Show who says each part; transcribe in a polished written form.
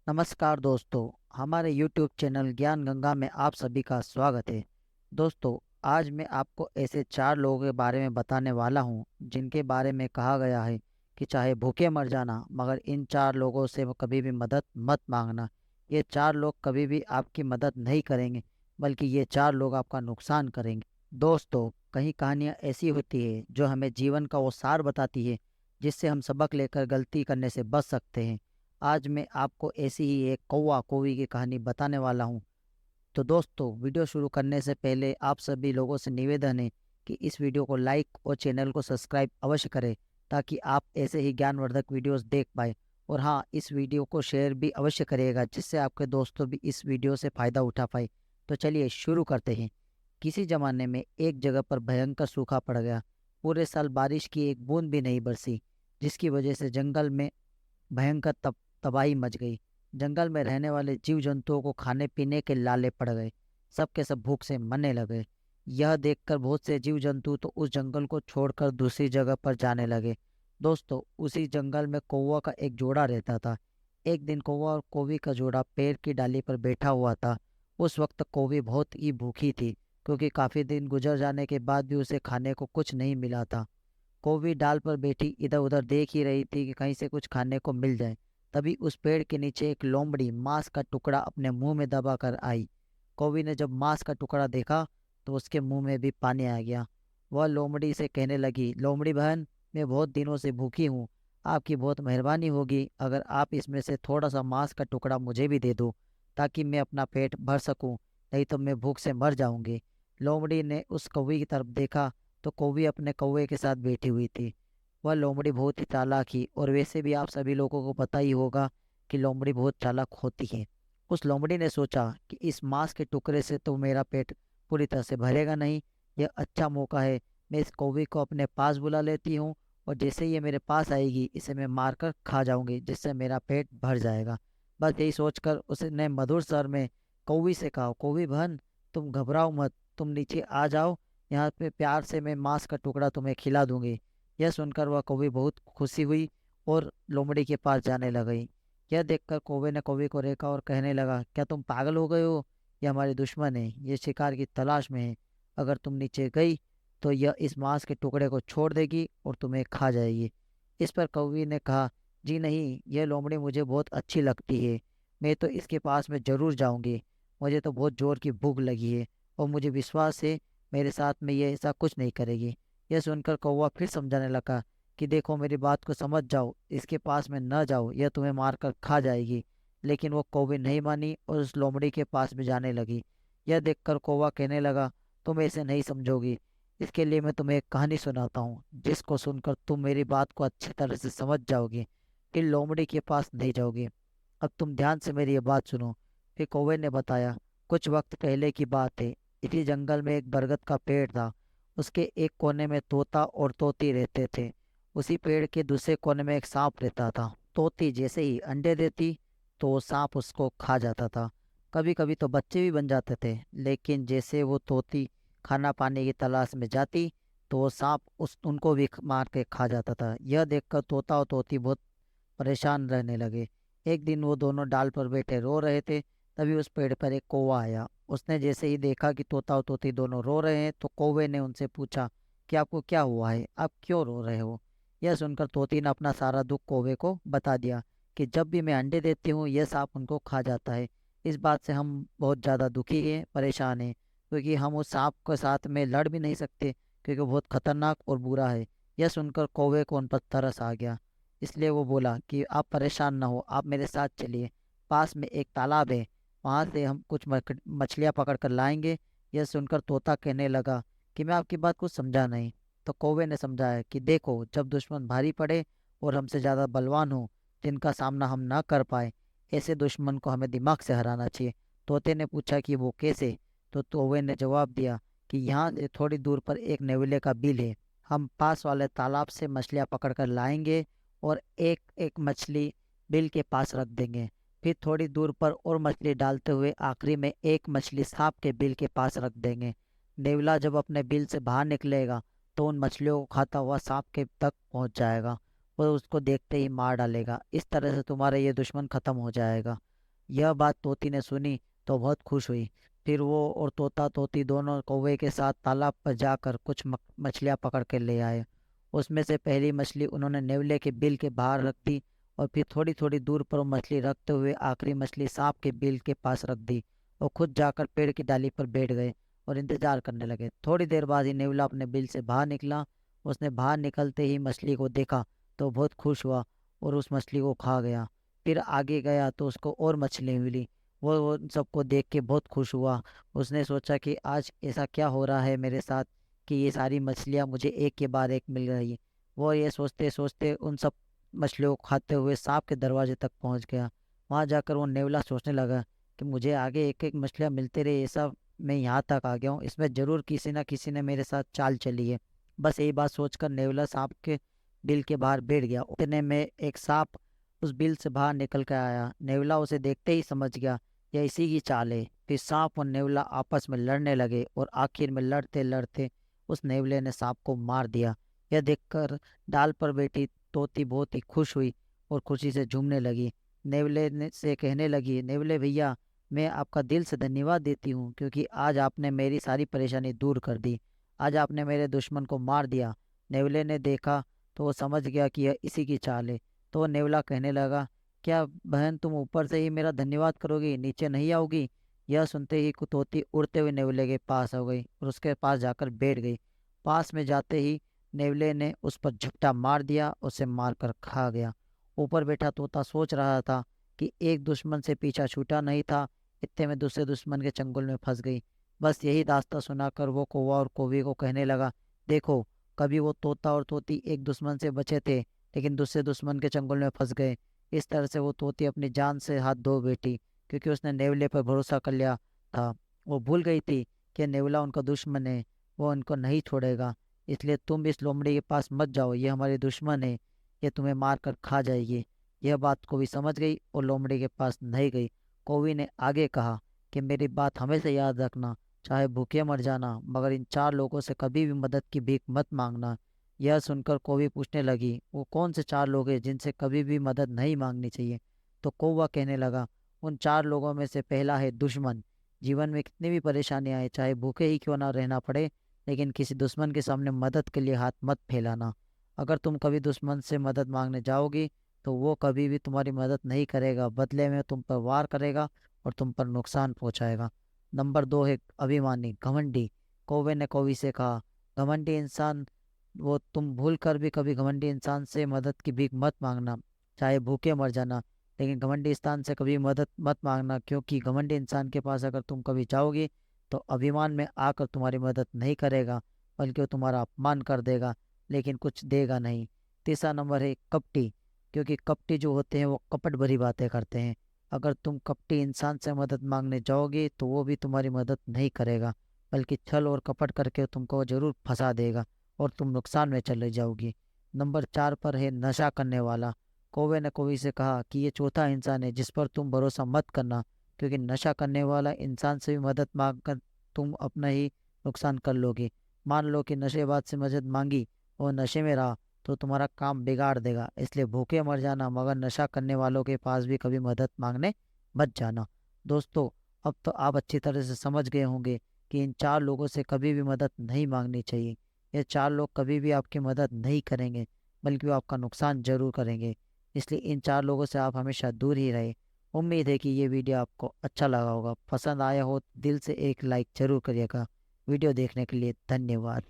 Speaker 1: नमस्कार दोस्तों, हमारे YouTube चैनल ज्ञान गंगा में आप सभी का स्वागत है। दोस्तों, आज मैं आपको ऐसे 4 लोगों के बारे में बताने वाला हूँ, जिनके बारे में कहा गया है कि चाहे भूखे मर जाना, मगर इन 4 लोगों से वो कभी भी मदद मत मांगना। ये 4 लोग कभी भी आपकी मदद नहीं करेंगे, बल्कि ये 4 लोग आपका नुकसान करेंगे। दोस्तों, कहीं कहानियाँ ऐसी होती है जो हमें जीवन का वो सार बताती है, जिससे हम सबक लेकर गलती करने से बच सकते हैं। आज मैं आपको ऐसी ही एक कौवा कौवी की कहानी बताने वाला हूँ। तो दोस्तों, वीडियो शुरू करने से पहले आप सभी लोगों से निवेदन है कि इस वीडियो को लाइक और चैनल को सब्सक्राइब अवश्य करें, ताकि आप ऐसे ही ज्ञानवर्धक वीडियोस देख पाए। और हाँ, इस वीडियो को शेयर भी अवश्य करिएगा, जिससे आपके दोस्तों भी इस वीडियो से फ़ायदा उठा पाए। तो चलिए शुरू करते हैं। किसी ज़माने में एक जगह पर भयंकर सूखा पड़ गया। पूरे साल बारिश की एक बूंद भी नहीं बरसी, जिसकी वजह से जंगल में भयंकर तबाही मच गई। जंगल में रहने वाले जीव जंतुओं को खाने पीने के लाले पड़ गए। सब के सब भूख से मरने लगे। यह देखकर बहुत से जीव जंतु तो उस जंगल को छोड़कर दूसरी जगह पर जाने लगे। दोस्तों, उसी जंगल में कौवा का एक जोड़ा रहता था। एक दिन कौवा और कौवी का जोड़ा पेड़ की डाली पर बैठा हुआ था। उस वक्त कौवी बहुत ही भूखी थी, क्योंकि काफी दिन गुजर जाने के बाद भी उसे खाने को कुछ नहीं मिला था। कौवी डाल पर बैठी इधर उधर देख ही रही थी कि कहीं से कुछ खाने को मिल जाए। तभी उस पेड़ के नीचे एक लोमड़ी मांस का टुकड़ा अपने मुंह में दबा कर आई। कौवी ने जब मांस का टुकड़ा देखा तो उसके मुंह में भी पानी आ गया। वह लोमड़ी से कहने लगी, लोमड़ी बहन, मैं बहुत दिनों से भूखी हूँ। आपकी बहुत मेहरबानी होगी अगर आप इसमें से थोड़ा सा मांस का टुकड़ा मुझे भी दे दो, ताकि मैं अपना पेट भर सकूं, नहीं तो मैं भूख से मर जाऊंगी। लोमड़ी ने उस कौवी की तरफ देखा तो कौवी अपने कौवे के साथ बैठी हुई थी। वह लोमड़ी बहुत ही चालाक थी, और वैसे भी आप सभी लोगों को पता ही होगा कि लोमड़ी बहुत चालाक होती है। उस लोमड़ी ने सोचा कि इस मांस के टुकड़े से तो मेरा पेट पूरी तरह से भरेगा नहीं। यह अच्छा मौका है, मैं इस कौवे को अपने पास बुला लेती हूँ, और जैसे ही ये मेरे पास आएगी इसे मैं मारकर खा जाऊंगी, जिससे मेरा पेट भर जाएगा। बस यही सोचकर उसने मधुर स्वर में कौवी से कहा, कौवी बहन, तुम घबराओ मत, तुम नीचे आ जाओ, यहाँ पे प्यार से मैं मांस का टुकड़ा तुम्हें खिला दूंगी। यह सुनकर वह कौवी बहुत खुशी हुई और लोमड़ी के पास जाने लगी। यह देखकर कौवे ने कौवी को देखा और कहने लगा, क्या तुम पागल हो गए हो? यह हमारी दुश्मन है, ये शिकार की तलाश में है। अगर तुम नीचे गई तो यह इस मांस के टुकड़े को छोड़ देगी और तुम्हें खा जाएगी। इस पर कौवी ने कहा, जी नहीं, यह लोमड़ी मुझे बहुत अच्छी लगती है, मैं तो इसके पास में जरूर जाऊंगी। मुझे तो बहुत जोर की भूख लगी है, और मुझे विश्वास है मेरे साथ में ये ऐसा कुछ नहीं करेगी। यह सुनकर कौवा फिर समझाने लगा कि देखो, मेरी बात को समझ जाओ, इसके पास में न जाओ, यह तुम्हें मारकर खा जाएगी। लेकिन वो कौवे नहीं मानी और उस लोमड़ी के पास भी जाने लगी। यह देखकर कौवा कहने लगा, तुम ऐसे नहीं समझोगी, इसके लिए मैं तुम्हें एक कहानी सुनाता हूँ, जिसको सुनकर तुम मेरी बात को अच्छी तरह से समझ जाओगी, फिर लोमड़ी के पास नहीं जाओगी। अब तुम ध्यान से मेरी ये बात सुनो। फिर कौवे ने बताया, कुछ वक्त पहले की बात है। इसी जंगल में एक बरगद का पेड़ था। उसके एक कोने में तोता और तोती रहते थे। उसी पेड़ के दूसरे कोने में एक सांप रहता था। तोती जैसे ही अंडे देती तो वो सांप उसको खा जाता था। कभी कभी तो बच्चे भी बन जाते थे, लेकिन जैसे वो तोती खाना पाने की तलाश में जाती तो वो सांप उस उनको भी मार के खा जाता था। यह देखकर तोता और तोती बहुत परेशान रहने लगे। एक दिन वो दोनों डाल पर बैठे रो रहे थे। तभी उस पेड़ पर एक कौवा आया। उसने जैसे ही देखा कि तोता और तोती दोनों रो रहे हैं तो कौवे ने उनसे पूछा कि आपको क्या हुआ है, आप क्यों रो रहे हो? यह सुनकर तोती ने अपना सारा दुख कौवे को बता दिया कि जब भी मैं अंडे देती हूँ यह सांप उनको खा जाता है। इस बात से हम बहुत ज़्यादा दुखी हैं, परेशान हैं, क्योंकि हम उस सांप के साथ में लड़ भी नहीं सकते, क्योंकि वो बहुत खतरनाक और बुरा है। यह सुनकर कौवे को उन पर तरस आ गया। इसलिए वो बोला कि आप परेशान ना हो, आप मेरे साथ चलिए, पास में एक तालाब है, वहां से हम कुछ मछलियां पकड़ कर लाएंगे। यह सुनकर तोता कहने लगा कि मैं आपकी बात कुछ समझा नहीं। तो कौवे ने समझाया कि देखो, जब दुश्मन भारी पड़े और हमसे ज़्यादा बलवान हो, जिनका सामना हम ना कर पाए, ऐसे दुश्मन को हमें दिमाग से हराना चाहिए। तोते ने पूछा कि वो कैसे? तो कौवे ने जवाब दिया कि यहाँ से थोड़ी दूर पर एक नेवले का बिल है, हम पास वाले तालाब से मछलियां पकड़ कर लाएंगे और एक एक मछली बिल के पास रख देंगे। फिर थोड़ी दूर पर और मछली डालते हुए आखिरी में एक मछली सांप के बिल के पास रख देंगे। नेवला जब अपने बिल से बाहर निकलेगा तो उन मछलियों को खाता हुआ सांप के तक पहुंच जाएगा और उसको देखते ही मार डालेगा। इस तरह से तुम्हारा ये दुश्मन खत्म हो जाएगा। यह बात तोती ने सुनी तो बहुत खुश हुई। फिर वो और तोता तोती दोनों कौवे के साथ तालाब पर जाकर कुछ मछलियाँ पकड़ कर ले आए। उसमें से पहली मछली उन्होंने नेवले के बिल के बाहर रख दी और फिर थोड़ी थोड़ी दूर पर वो मछली रखते हुए आखिरी मछली सांप के बिल के पास रख दी और खुद जाकर पेड़ की डाली पर बैठ गए और इंतजार करने लगे। थोड़ी देर बाद ही नेवला अपने बिल से बाहर निकला। उसने बाहर निकलते ही मछली को देखा तो बहुत खुश हुआ और उस मछली को खा गया। फिर आगे गया तो उसको और मछली मिली। वो उन सबको देख के बहुत खुश हुआ। उसने सोचा कि आज ऐसा क्या हो रहा है मेरे साथ कि ये सारी मछलियाँ मुझे एक के बाद एक मिल रही। वो ये सोचते सोचते उन सब मछलियों को खाते हुए सांप के दरवाजे तक पहुंच गया। वहां जाकर वो नेवला सोचने लगा कि मुझे आगे एक एक मछलियाँ मिलते रहे, ऐसा मैं यहाँ तक आ गया हूँ, इसमें जरूर किसी ना किसी ने मेरे साथ चाल चली है। बस यही बात सोचकर नेवला सांप के बिल के बाहर बैठ गया। उतने में एक सांप उस बिल से बाहर निकल कर आया। नेवला उसे देखते ही समझ गया यह इसी की चाल है। फिर सांप और नेवला आपस में लड़ने लगे और आखिर में लड़ते लड़ते उस नेवले ने सांप को मार दिया। यह देखकर डाल पर बैठी तोती बहुत ही खुश हुई और खुशी से झूमने लगी। नेवले ने से कहने लगी, नेवले भैया, मैं आपका दिल से धन्यवाद देती हूँ क्योंकि आज आपने मेरी सारी परेशानी दूर कर दी। आज आपने मेरे दुश्मन को मार दिया। नेवले ने देखा तो वो समझ गया कि यह इसी की चाल है। तो वो नेवला कहने लगा, क्या बहन तुम ऊपर से ही मेरा धन्यवाद करोगी, नीचे नहीं आओगी? यह सुनते ही कुतोती उड़ते हुए नेवले के पास हो गई और उसके पास जाकर बैठ गई। पास में जाते ही नेवले ने उस पर झपटा मार दिया, उसे मारकर खा गया। ऊपर बैठा तोता सोच रहा था कि एक दुश्मन से पीछा छूटा नहीं था, इतने में दूसरे दुश्मन के चंगुल में फंस गई। बस यही दास्ता सुनाकर वो कौवा और कौवी को कहने लगा, देखो, कभी वो तोता और तोती एक दुश्मन से बचे थे लेकिन दूसरे दुश्मन के चंगुल में फंस गए। इस तरह से वो तोती अपनी जान से हाथ धो बैठी क्योंकि उसने नेवले पर भरोसा कर लिया था। वो भूल गई थी कि नेवला उनका दुश्मन है, वो उनको नहीं छोड़ेगा। इसलिए तुम इस लोमड़ी के पास मत जाओ, ये हमारी दुश्मन है, ये तुम्हें मार कर खा जाएगी। यह बात कौवी समझ गई और लोमड़ी के पास नहीं गई। कौवी ने आगे कहा कि मेरी बात हमेशा याद रखना, चाहे भूखे मर जाना, मगर इन चार लोगों से कभी भी मदद की भीख मत मांगना। यह सुनकर कौवी पूछने लगी, वो कौन से चार लोग हैं जिनसे कभी भी मदद नहीं मांगनी चाहिए? तो कौवा कहने लगा, उन चार लोगों में से पहला है दुश्मन। जीवन में कितनी भी परेशानियां आए, चाहे भूखे ही क्यों ना रहना पड़े, लेकिन किसी दुश्मन के सामने मदद के लिए हाथ मत फैलाना। अगर तुम कभी दुश्मन से मदद मांगने जाओगी तो वो कभी भी तुम्हारी मदद नहीं करेगा, बदले में तुम पर वार करेगा और तुम पर नुकसान पहुंचाएगा। नंबर दो है अभिमानी, घमंडी। कौवे ने कौवी से कहा, घमंडी इंसान, वो तुम भूल कर भी कभी घमंडी इंसान से मदद की भीख मत मांगना, चाहे भूखे मर जाना, लेकिन घमंडी इंसान से कभी मदद मत मांगना, क्योंकि घमंडी इंसान के पास अगर तुम कभी जाओगी तो अभिमान में आकर तुम्हारी मदद नहीं करेगा, बल्कि वो तुम्हारा अपमान कर देगा, लेकिन कुछ देगा नहीं। तीसरा नंबर है कपटी, क्योंकि कपटी जो होते हैं वो कपट भरी बातें करते हैं। अगर तुम कपटी इंसान से मदद मांगने जाओगे तो वो भी तुम्हारी मदद नहीं करेगा, बल्कि छल और कपट करके तुमको जरूर फंसा देगा और तुम नुकसान में चले जाओगी। नंबर चार पर है नशा करने वाला। कौवे ने कौवी से कहा कि ये चौथा इंसान है जिस पर तुम भरोसा मत करना, क्योंकि नशा करने वाला इंसान से भी मदद मांग कर तुम अपना ही नुकसान कर लोगे। मान लो कि नशेबाज से मदद मांगी और नशे में रहा तो तुम्हारा काम बिगाड़ देगा। इसलिए भूखे मर जाना, मगर नशा करने वालों के पास भी कभी मदद मांगने मत जाना। दोस्तों, अब तो आप अच्छी तरह से समझ गए होंगे कि इन चार लोगों से कभी भी मदद नहीं मांगनी चाहिए। ये चार लोग कभी भी आपकी मदद नहीं करेंगे, बल्कि वो आपका नुकसान जरूर करेंगे। इसलिए इन चार लोगों से आप हमेशा दूर ही रहे। उम्मीद है कि ये वीडियो आपको अच्छा लगा होगा। पसंद आया हो तो दिल से एक लाइक जरूर करिएगा। वीडियो देखने के लिए धन्यवाद।